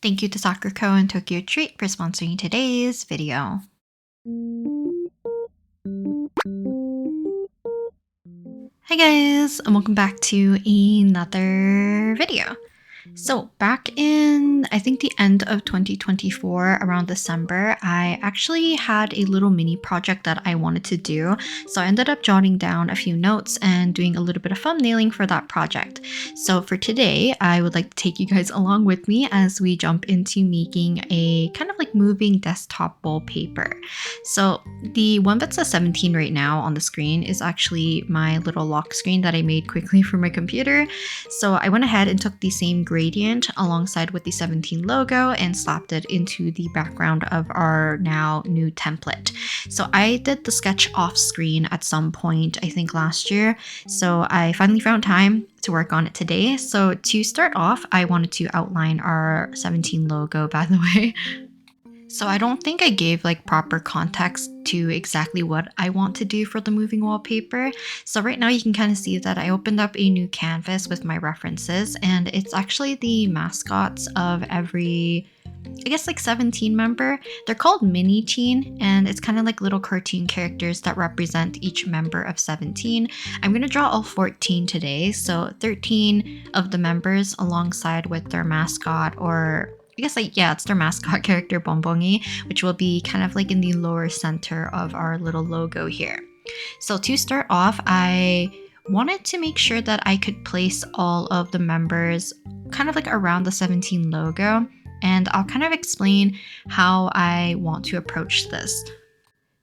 Thank you to Sakuraco and TokyoTreat for sponsoring today's video. Hi guys, and welcome back to another video. So back in, I think the end of 2024, around December, I actually had a little mini project that I wanted to do. So I ended up jotting down a few notes and doing a little bit of thumbnailing for that project. So for today, I would like to take you guys along with me as we jump into making a kind of like moving desktop wallpaper. So the one that says 17 right now on the screen is actually my little lock screen that I made quickly for my computer. So I went ahead and took the same gradient alongside with the 17 logo and slapped it into the background of our now new template. So I did the sketch off screen at some point, I think last year. So I finally found time to work on it today. So to start off, I wanted to outline our 17 logo, by the way. So I don't think I gave like proper context to exactly what I want to do for the moving wallpaper. So right now you can kind of see that I opened up a new canvas with my references, and it's actually the mascots of every, I guess, like 17 member. They're called Miniteen, and it's kind of like little cartoon characters that represent each member of 17. I'm going to draw all 14 today, so 13 of the members alongside with their mascot, or I guess like, yeah, it's their mascot character Bonbongi, which will be kind of like in the lower center of our little logo here. So to start off, I wanted to make sure that I could place all of the members kind of like around the 17 logo, and I'll kind of explain how I want to approach this.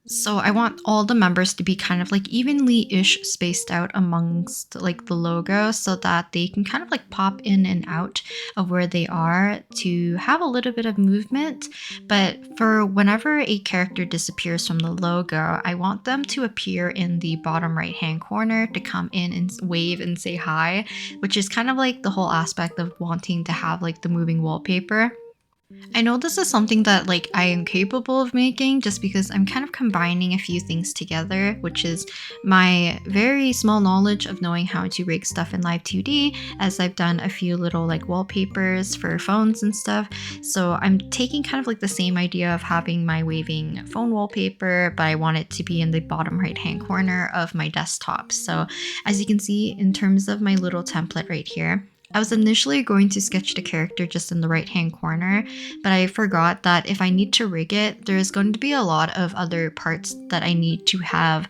So I want all the members to be kind of like evenly-ish spaced out amongst like the logo so that they can kind of like pop in and out of where they are to have a little bit of movement. But for whenever a character disappears from the logo, I want them to appear in the bottom right-hand corner to come in and wave and say hi, which is kind of like the whole aspect of wanting to have like the moving wallpaper. I know this is something that like I am capable of making just because I'm kind of combining a few things together, which is my very small knowledge of knowing how to rig stuff in Live 2D, as I've done a few little like wallpapers for phones and stuff. So I'm taking kind of like the same idea of having my waving phone wallpaper, but I want it to be in the bottom right hand corner of my desktop. So as you can see in terms of my little template right here, I was initially going to sketch the character just in the right hand corner, but I forgot that if I need to rig it, there's going to be a lot of other parts that I need to have,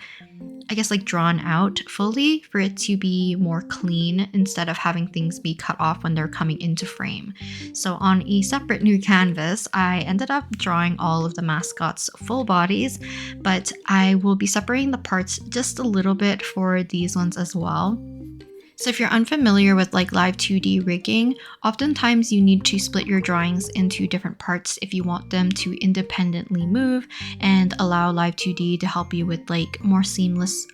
I guess, like drawn out fully for it to be more clean instead of having things be cut off when they're coming into frame. So on a separate new canvas, I ended up drawing all of the mascots' full bodies, but I will be separating the parts just a little bit for these ones as well. So if you're unfamiliar with like Live 2D rigging, oftentimes you need to split your drawings into different parts if you want them to independently move and allow Live 2D to help you with like more seamless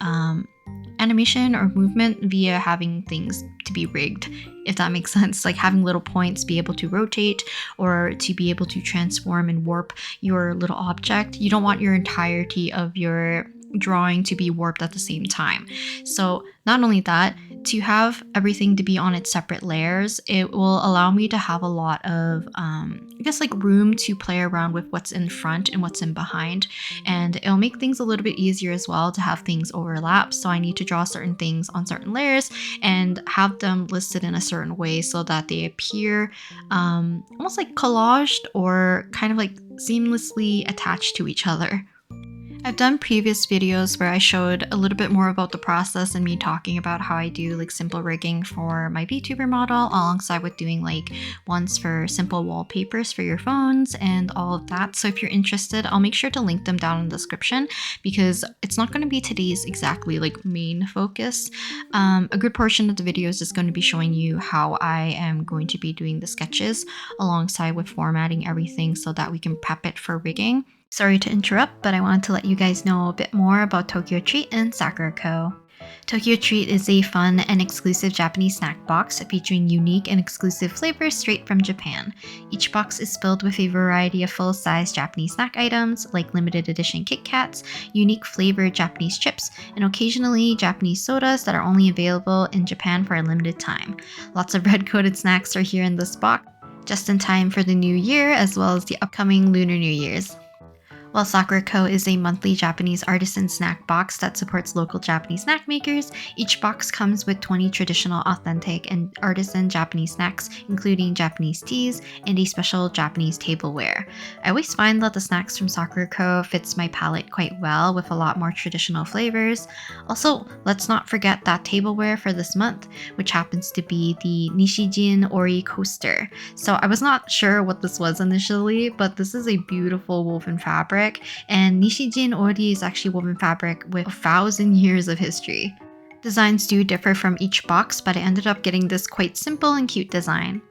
animation or movement via having things to be rigged, if that makes sense. Like having little points be able to rotate or to be able to transform and warp your little object. You don't want your entirety of your drawing to be warped at the same time. So not only that, to have everything to be on its separate layers, it will allow me to have a lot of I guess like room to play around with what's in front and what's in behind, and it'll make things a little bit easier as well to have things overlap. So I need to draw certain things on certain layers and have them listed in a certain way so that they appear almost like collaged or kind of like seamlessly attached to each other. I've done previous videos where I showed a little bit more about the process and me talking about how I do like simple rigging for my VTuber model, alongside with doing like ones for simple wallpapers for your phones and all of that. So if you're interested, I'll make sure to link them down in the description because it's not going to be today's exactly like main focus. A good portion of the video is just going to be showing you how I am going to be doing the sketches alongside with formatting everything so that we can prep it for rigging. Sorry to interrupt, but I wanted to let you guys know a bit more about TokyoTreat and Sakuraco. TokyoTreat is a fun and exclusive Japanese snack box featuring unique and exclusive flavors straight from Japan. Each box is filled with a variety of full-size Japanese snack items like limited edition Kit Kats, unique flavored Japanese chips, and occasionally Japanese sodas that are only available in Japan for a limited time. Lots of red-coated snacks are here in this box. just in time for the new year as well as the upcoming Lunar New Year's. While Sakuraco is a monthly Japanese artisan snack box that supports local Japanese snack makers, each box comes with 20 traditional, authentic, and artisan Japanese snacks, including Japanese teas and a special Japanese tableware. I always find that the snacks from Sakuraco fits my palate quite well with a lot more traditional flavors. Also, let's not forget that tableware for this month, which happens to be the Nishijin Ori coaster. So I was not sure what this was initially, but this is a beautiful woven fabric. And Nishijin Ori is actually woven fabric with 1,000 years of history. Designs do differ from each box, but I ended up getting this quite simple and cute design.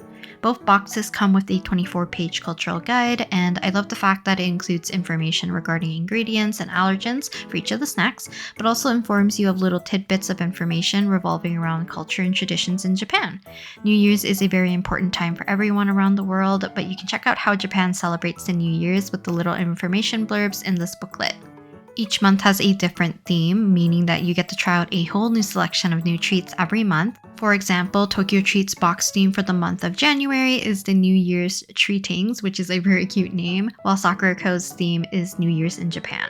Both boxes come with a 24-page cultural guide, and I love the fact that it includes information regarding ingredients and allergens for each of the snacks, but also informs you of little tidbits of information revolving around culture and traditions in Japan. New Year's is a very important time for everyone around the world, but you can check out how Japan celebrates the New Year's with the little information blurbs in this booklet. Each month has a different theme, meaning that you get to try out a whole new selection of new treats every month. For example, TokyoTreat's box theme for the month of January is the New Year's Treatings, which is a very cute name, while Sakuraco's theme is New Year's in Japan.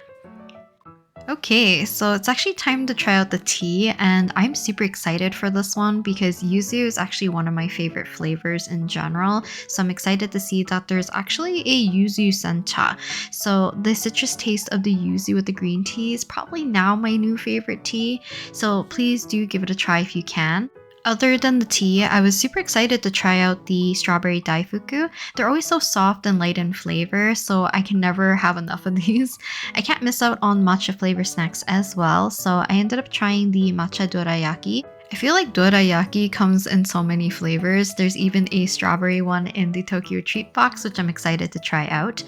Okay, so it's actually time to try out the tea, and I'm super excited for this one because yuzu is actually one of my favorite flavors in general. So I'm excited to see that there's actually a yuzu sencha. So the citrus taste of the yuzu with the green tea is probably now my new favorite tea. So please do give it a try if you can. Other than the tea, I was super excited to try out the strawberry daifuku. They're always so soft and light in flavor, so I can never have enough of these. I can't miss out on matcha flavor snacks as well, so I ended up trying the matcha dorayaki. I feel like dorayaki comes in so many flavors. There's even a strawberry one in the TokyoTreat box, which I'm excited to try out.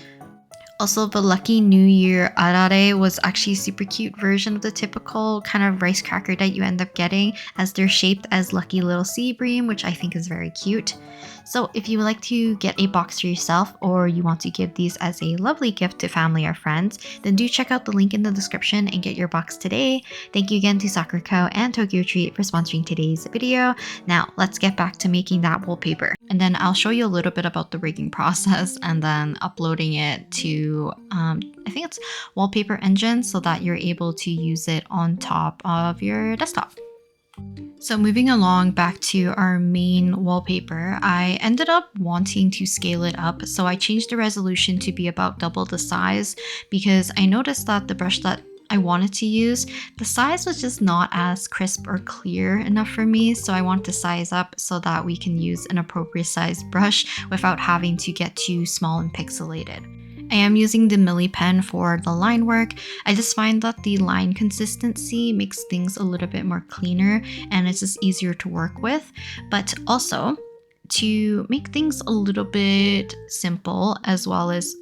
Also, the Lucky New Year arare was actually a super cute version of the typical kind of rice cracker that you end up getting, as they're shaped as lucky little sea bream, which I think is very cute. So if you would like to get a box for yourself or you want to give these as a lovely gift to family or friends, then do check out the link in the description and get your box today. Thank you again to Sakuraco and TokyoTreat for sponsoring today's video. Now let's get back to making that wallpaper. And then I'll show you a little bit about the rigging process and then uploading it to, I think it's Wallpaper Engine, so that you're able to use it on top of your desktop. So moving along back to our main wallpaper, I ended up wanting to scale it up. So I changed the resolution to be about double the size because I noticed that the brush that I wanted to use, the size was just not as crisp or clear enough for me. So I want to size up so that we can use an appropriate size brush without having to get too small and pixelated. I am using the Milli pen for the line work. I just find that the line consistency makes things a little bit more cleaner and it's just easier to work with. But also, to make things a little bit simple as well as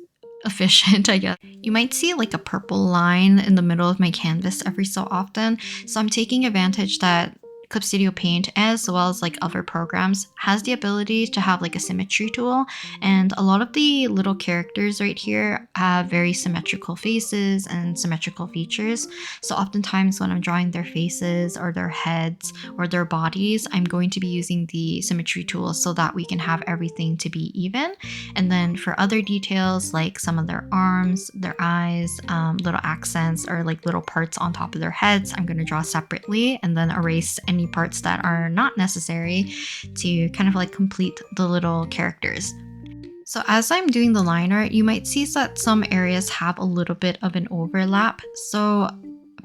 efficient, I guess, you might see like a purple line in the middle of my canvas every so often. So I'm taking advantage that Clip Studio Paint, as well as like other programs, has the ability to have like a symmetry tool, and a lot of the little characters right here have very symmetrical faces and symmetrical features. So oftentimes when I'm drawing their faces or their heads or their bodies, I'm going to be using the symmetry tool so that we can have everything to be even. And then for other details like some of their arms, their eyes, little accents or like little parts on top of their heads, I'm going to draw separately and then erase any parts that are not necessary to kind of like complete the little characters. So as I'm doing the line art, you might see that some areas have a little bit of an overlap. So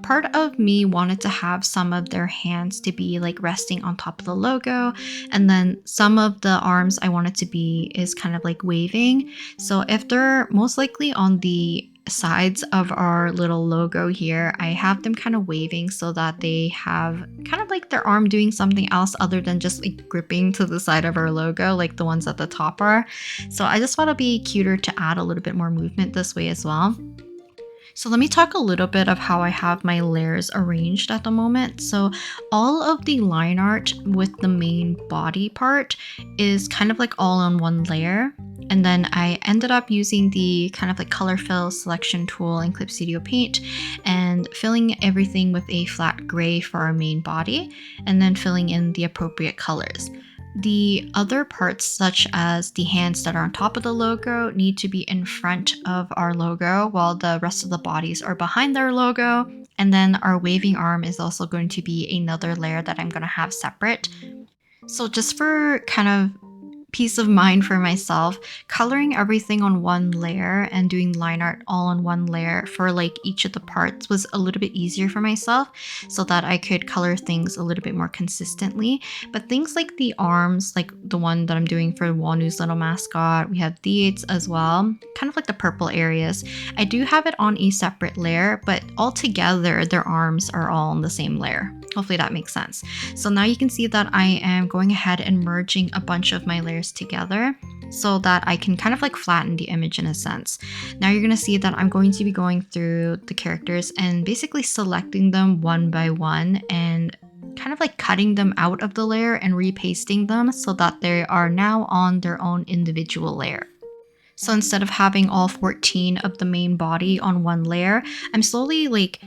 part of me wanted to have some of their hands to be like resting on top of the logo, and then some of the arms I wanted to be is kind of like waving. So if they're most likely on the sides of our little logo here, I have them kind of waving so that they have kind of like their arm doing something else other than just like gripping to the side of our logo like the ones at the top are. So I just thought it'd be cuter to add a little bit more movement this way as well. So let me talk a little bit of how I have my layers arranged at the moment. So all of the line art with the main body part is kind of like all on one layer. And then I ended up using the kind of like color fill selection tool in Clip Studio Paint and filling everything with a flat gray for our main body and then filling in the appropriate colors. the other parts, such as the hands that are on top of the logo, need to be in front of our logo, while the rest of the bodies are behind our logo. And then our waving arm is also going to be another layer that I'm going to have separate. So just for kind of peace of mind for myself, coloring everything on one layer and doing line art all on one layer for like each of the parts was a little bit easier for myself, so that I could color things a little bit more consistently. But things like the arms, like the one that I'm doing for Wanu's little mascot, we have these as well, kind of like the purple areas. I do have it on a separate layer, but all together their arms are all on the same layer. Hopefully that makes sense. So now you can see that I am going ahead and merging a bunch of my layers together so that I can kind of like flatten the image in a sense. Now you're going to see that I'm going to be going through the characters and basically selecting them one by one and kind of like cutting them out of the layer and repasting them so that they are now on their own individual layer. So instead of having all 14 of the main body on one layer, I'm slowly like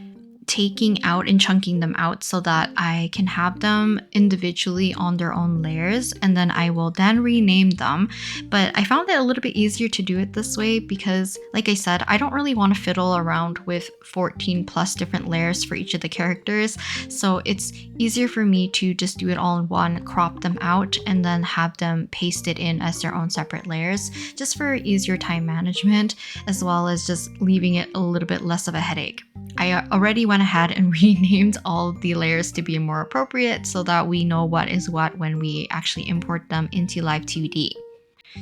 taking out and chunking them out so that I can have them individually on their own layers, and then I will then rename them. But I found it a little bit easier to do it this way because, like I said, I don't really want to fiddle around with 14 plus different layers for each of the characters. So it's easier for me to just do it all in one, crop them out, and then have them pasted in as their own separate layers, just for easier time management, as well as just leaving it a little bit less of a headache. I already went ahead and renamed all the layers to be more appropriate so that we know what is what when we actually import them into Live 2D.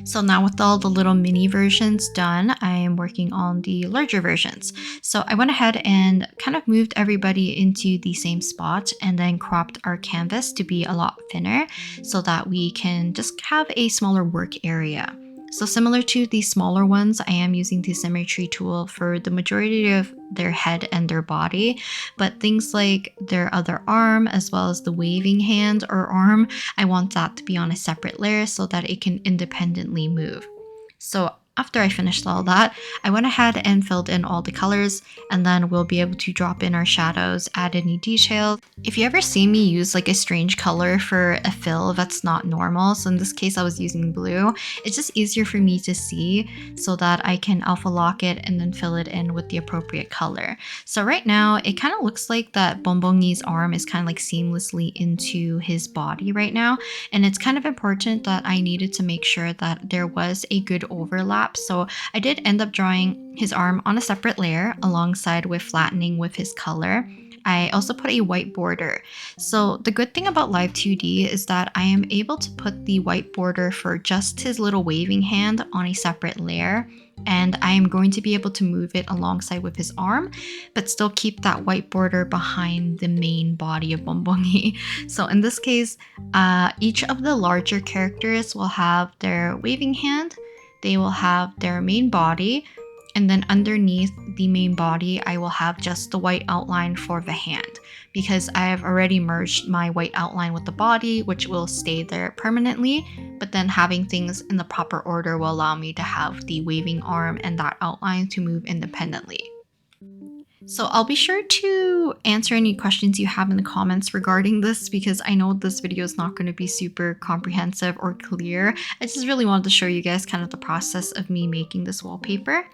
So now with all the little mini versions done, I am working on the larger versions. So I went ahead and kind of moved everybody into the same spot and then cropped our canvas to be a lot thinner so that we can just have a smaller work area. So similar to the smaller ones, I am using the symmetry tool for the majority of their head and their body, but things like their other arm as well as the waving hand or arm, I want that to be on a separate layer so that it can independently move. So after I finished all that, I went ahead and filled in all the colors, and then we'll be able to drop in our shadows, add any details. If you ever see me use like a strange color for a fill that's not normal, so in this case I was using blue, it's just easier for me to see so that I can alpha lock it and then fill it in with the appropriate color. So right now it kind of looks like that Bonbongi's arm is kind of like seamlessly into his body right now, and it's kind of important that I needed to make sure that there was a good overlap. So I did end up drawing his arm on a separate layer alongside with flattening with his color. I also put a white border. So the good thing about Live 2D is that I am able to put the white border for just his little waving hand on a separate layer, and I am going to be able to move it alongside with his arm, but still keep that white border behind the main body of Bonbongi. So in this case, each of the larger characters will have their waving hand, they will have their main body, and then underneath the main body, I will have just the white outline for the hand, because I have already merged my white outline with the body, which will stay there permanently, but then having things in the proper order will allow me to have the waving arm and that outline to move independently. So I'll be sure to answer any questions you have in the comments regarding this, because I know this video is not going to be super comprehensive or clear. I just really wanted to show you guys kind of the process of me making this wallpaper.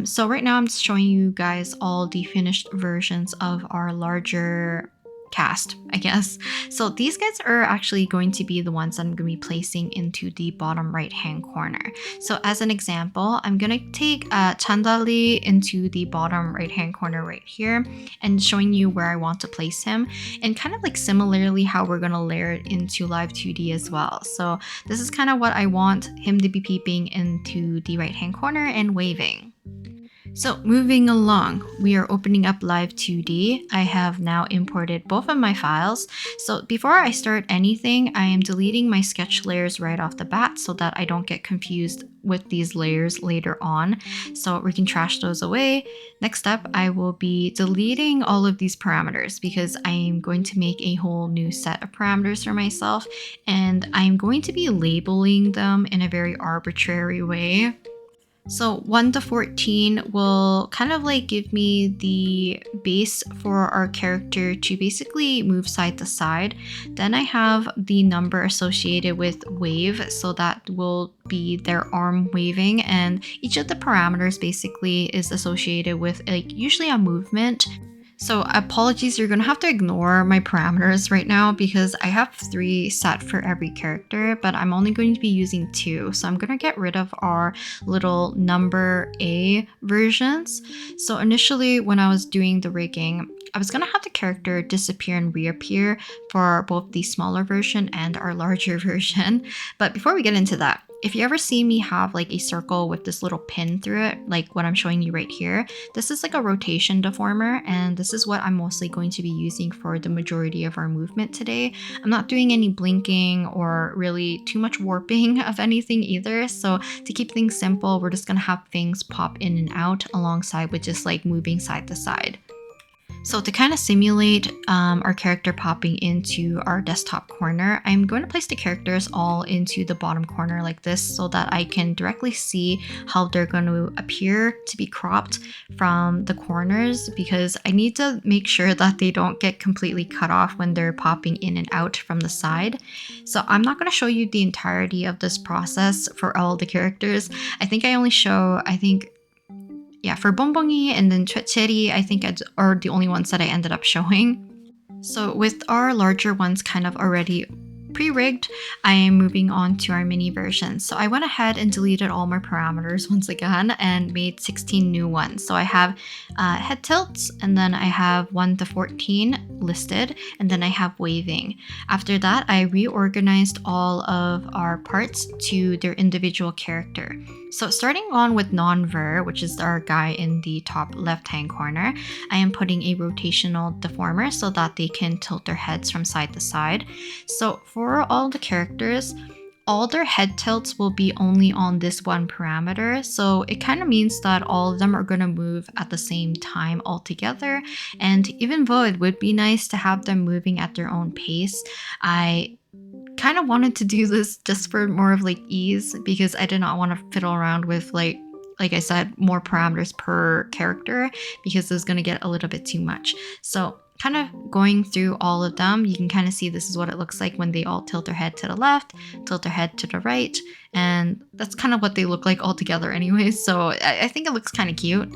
So right now I'm just showing you guys all the finished versions of our larger cast, I guess. So these guys are actually going to be the ones that I'm going to be placing into the bottom right hand corner. So as an example, I'm going to take Chandali into the bottom right hand corner right here and showing you where I want to place him, and kind of like similarly how we're going to layer it into Live 2D as well. So this is kind of what I want him to be peeping into the right hand corner and waving. So moving along, we are opening up Live 2D. I have now imported both of my files. So before I start anything, I am deleting my sketch layers right off the bat so that I don't get confused with these layers later on. So we can trash those away. Next up, I will be deleting all of these parameters because I am going to make a whole new set of parameters for myself, and I'm going to be labeling them in a very arbitrary way. So 1 to 14 will kind of like give me the base for our character to basically move side to side. Then I have the number associated with wave, so that will be their arm waving, and each of the parameters basically is associated with like usually a movement. So apologies, you're gonna have to ignore my parameters right now because I have 3 set for every character, but I'm only going to be using 2. So I'm gonna get rid of our little number A versions. So initially when I was doing the rigging, I was gonna have the character disappear and reappear for both the smaller version and our larger version. But before we get into that, if you ever see me have like a circle with this little pin through it, like what I'm showing you right here, this is like a rotation deformer, and this is what I'm mostly going to be using for the majority of our movement today. I'm not doing any blinking or really too much warping of anything either. So to keep things simple, we're just gonna have things pop in and out alongside with just like moving side to side. So to kind of simulate our character popping into our desktop corner, I'm going to place the characters all into the bottom corner like this so that I can directly see how they're going to appear to be cropped from the corners, because I need to make sure that they don't get completely cut off when they're popping in and out from the side. So I'm not going to show you the entirety of this process for all the characters. I think I only show, yeah, for Bonbongi and then TokyoTreat, I think are the only ones that I ended up showing. So with our larger ones kind of already pre-rigged, I am moving on to our mini version. So I went ahead and deleted all my parameters once again and made 16 new ones. So I have head tilts, and then I have 1 to 14 listed, and then I have waving. After that, I reorganized all of our parts to their individual character. So starting on with non-ver, which is our guy in the top left-hand corner, I am putting a rotational deformer so that they can tilt their heads from side to side. So for all the characters, all their head tilts will be only on this one parameter. So it kind of means that all of them are going to move at the same time altogether. And even though it would be nice to have them moving at their own pace, I kind of wanted to do this just for more of like ease, because I did not want to fiddle around with like I said, more parameters per character, because it's going to get a little bit too much. So kind of going through all of them, you can kind of see this is what it looks like when they all tilt their head to the left, tilt their head to the right, and that's kind of what they look like all together anyways. So I think it looks kind of cute.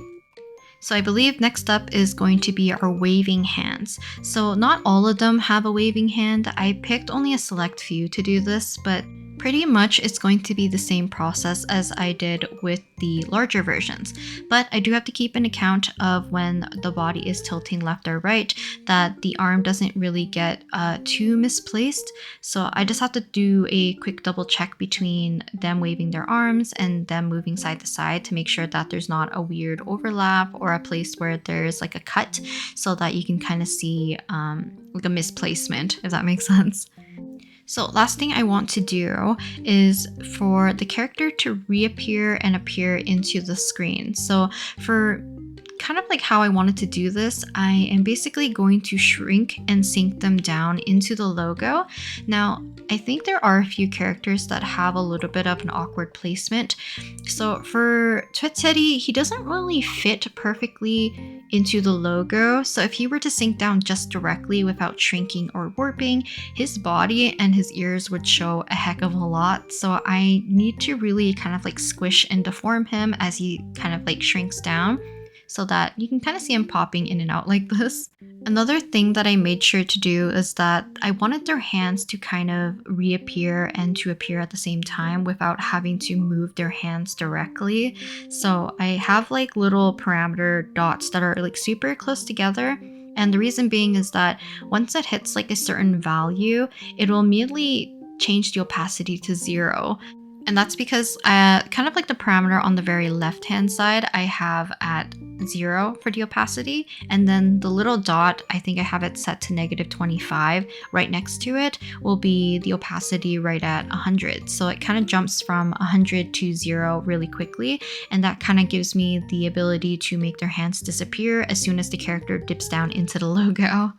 So I believe next up is going to be our waving hands. So not all of them have a waving hand. I picked only a select few to do this, but pretty much it's going to be the same process as I did with the larger versions. But I do have to keep an account of when the body is tilting left or right, that the arm doesn't really get too misplaced. So I just have to do a quick double check between them waving their arms and them moving side to side to make sure that there's not a weird overlap or a place where there's like a cut, so that you can kind of see like a misplacement, if that makes sense. So last thing I want to do is for the character to reappear and appear into the screen. So for kind of like how I wanted to do this, I am basically going to shrink and sink them down into the logo. Now, I think there are a few characters that have a little bit of an awkward placement. So for TokyoTreat, he doesn't really fit perfectly into the logo. So if he were to sink down just directly without shrinking or warping, his body and his ears would show a heck of a lot. So I need to really kind of like squish and deform him as he kind of like shrinks down, so that you can kind of see him popping in and out like this. Another thing that I made sure to do is that I wanted their hands to kind of reappear and to appear at the same time without having to move their hands directly. So I have like little parameter dots that are like super close together. And the reason being is that once it hits like a certain value, it will immediately change the opacity to 0. And that's because kind of like the parameter on the very left hand side, I have at 0 for the opacity, and then the little dot, I think I have it set to -25 right next to it, will be the opacity right at 100. So it kind of jumps from 100 to 0 really quickly, and that kind of gives me the ability to make their hands disappear as soon as the character dips down into the logo.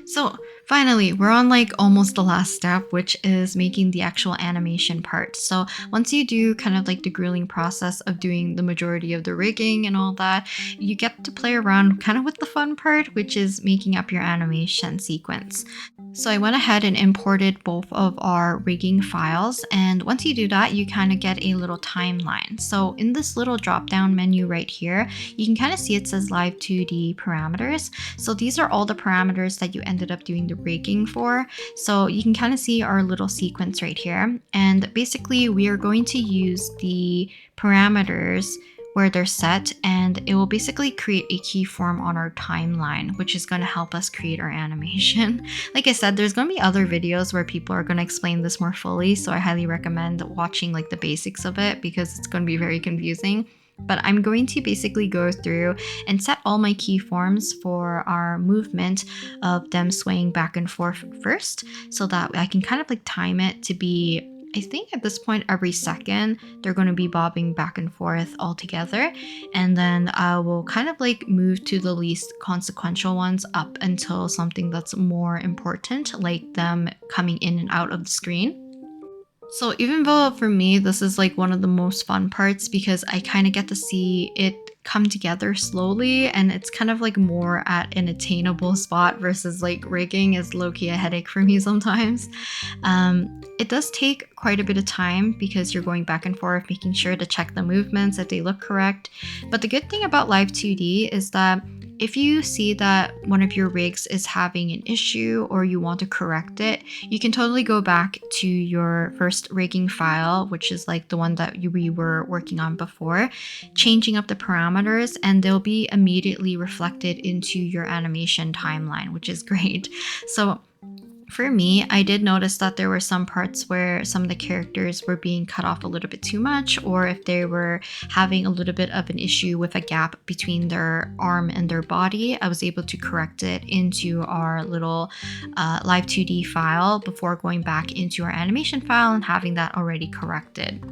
So finally, we're on like almost the last step, which is making the actual animation part. So once you do kind of like the grueling process of doing the majority of the rigging and all that, you get to play around kind of with the fun part, which is making up your animation sequence. So I went ahead and imported both of our rigging files. And once you do that, you kind of get a little timeline. So in this little drop down menu right here, you can kind of see it says live 2D parameters. So these are all the parameters that you ended up doing the rigging for. So you can kind of see our little sequence right here. And basically we are going to use the parameters where they're set, and it will basically create a keyform on our timeline, which is going to help us create our animation. Like I said, there's going to be other videos where people are going to explain this more fully, so I highly recommend watching like the basics of it because it's going to be very confusing. But I'm going to basically go through and set all my keyforms for our movement of them swaying back and forth first, so that I can kind of like time it to be, I think at this point, every second they're going to be bobbing back and forth all together. And then I will kind of like move to the least consequential ones up until something that's more important, like them coming in and out of the screen. So even though for me, this is like one of the most fun parts because I kind of get to see it come together slowly, and it's kind of like more at an attainable spot versus like rigging is low-key a headache for me sometimes. It does take quite a bit of time because you're going back and forth, making sure to check the movements if they look correct. But the good thing about Live 2D is that if you see that one of your rigs is having an issue or you want to correct it, you can totally go back to your first rigging file, which is like the one that we were working on before, changing up the parameters, and they'll be immediately reflected into your animation timeline, which is great. So for me, I did notice that there were some parts where some of the characters were being cut off a little bit too much, or if they were having a little bit of an issue with a gap between their arm and their body, I was able to correct it into our little Live 2D file before going back into our animation file and having that already corrected.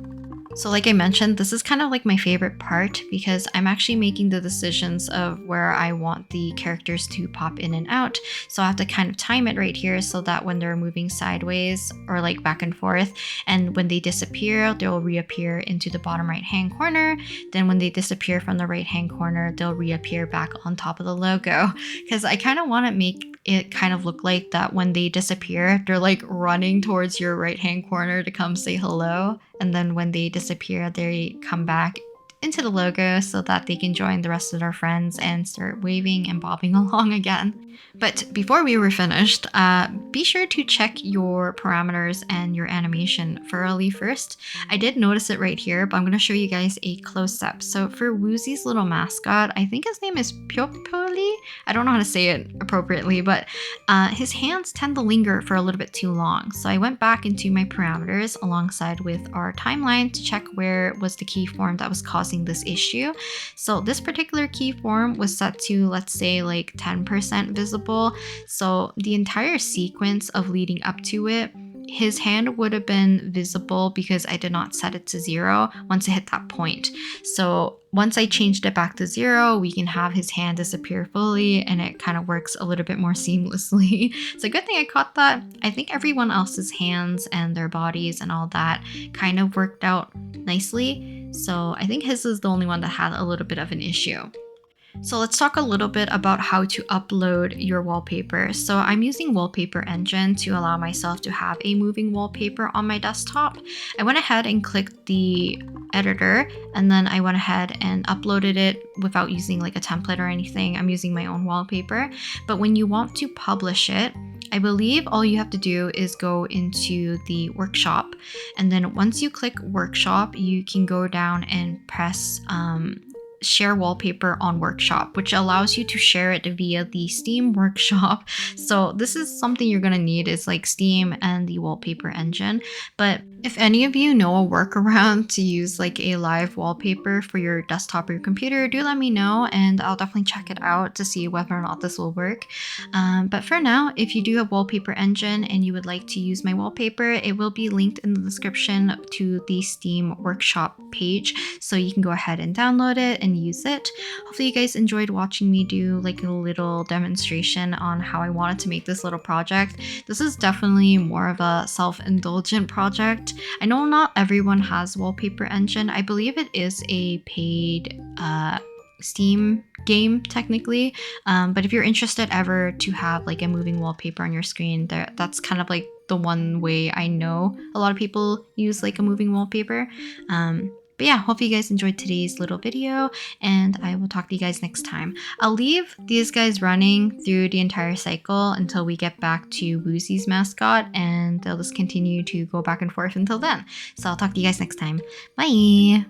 So like I mentioned, this is kind of like my favorite part because I'm actually making the decisions of where I want the characters to pop in and out. So I have to kind of time it right here so that when they're moving sideways or like back and forth, and when they disappear, they'll reappear into the bottom right hand corner. Then when they disappear from the right hand corner, they'll reappear back on top of the logo. Because I kind of want to make it kind of look like that when they disappear, they're like running towards your right hand corner to come say hello. And then when they disappear, they come back into the logo so that they can join the rest of their friends and start waving and bobbing along again. But before we were finished, be sure to check your parameters and your animation thoroughly first. I did notice it right here, but I'm going to show you guys a close-up. So for Woozy's little mascot, I think his name is Pyopoli. I don't know how to say it appropriately, but his hands tend to linger for a little bit too long. So I went back into my parameters alongside with our timeline to check where was the keyform that was causing this issue. So this particular keyform was set to, let's say, like 10% visible. So the entire sequence of leading up to it, his hand would have been visible because I did not set it to 0 once it hit that point. So once I changed it back to 0, we can have his hand disappear fully, and it kind of works a little bit more seamlessly. It's a good thing I caught that. I think everyone else's hands and their bodies and all that kind of worked out nicely. So I think his is the only one that had a little bit of an issue. So let's talk a little bit about how to upload your wallpaper. So I'm using Wallpaper Engine to allow myself to have a moving wallpaper on my desktop. I went ahead and clicked the editor, and then I went ahead and uploaded it without using like a template or anything. I'm using my own wallpaper. But when you want to publish it, I believe all you have to do is go into the workshop, and then once you click workshop, you can go down and press share wallpaper on workshop, which allows you to share it via the Steam workshop. So this is something you're gonna need, is like Steam and the wallpaper engine. But If any of you know a workaround to use like a live wallpaper for your desktop or your computer, do let me know and I'll definitely check it out to see whether or not this will work. But for now, if you do have Wallpaper Engine and you would like to use my wallpaper, it will be linked in the description to the Steam workshop page. So you can go ahead and download it and use it. Hopefully you guys enjoyed watching me do like a little demonstration on how I wanted to make this little project. This is definitely more of a self-indulgent project. I know not everyone has Wallpaper Engine. I believe it is a paid Steam game technically, but if you're interested ever to have like a moving wallpaper on your screen, that's kind of like the one way I know a lot of people use like a moving wallpaper. But yeah, hope you guys enjoyed today's little video, and I will talk to you guys next time. I'll leave these guys running through the entire cycle until we get back to Woozy's mascot, and they'll just continue to go back and forth until then. So I'll talk to you guys next time. Bye!